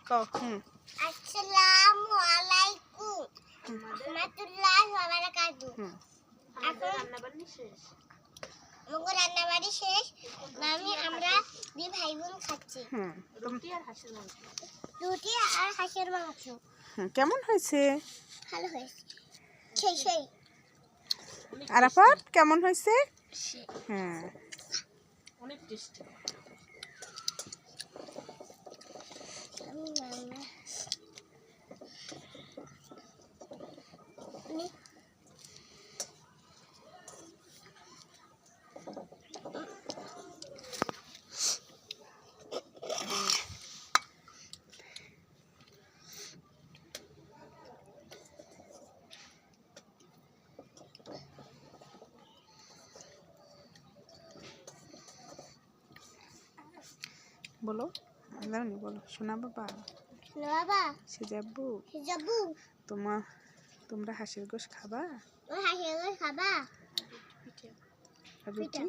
কও হুম আসসালামু আলাইকুম রাহমাতুল্লাহি ওয়া বারাকাতুহু। এখন রান্নাবাড়ি শেষ। রান্নাবাড়ি শেষ। আমরা দুই ভাই বোন খাচ্ছি। রুটি আর হাঁসের মাংস। রুটি আর হাঁসের মাংস। কেমন হয়েছে? ভালো হয়েছে। সেই আরাফাত কেমন হয়েছে? হ্যাঁ অনেক টেস্টি। বলো দাঁড়ানি বলো শোনা বাবা বাবা সিজাব্বু যাবো। তোমরা হাঁসের গোশ খাবা? হাঁসের গোশ খাবা? আর রুটি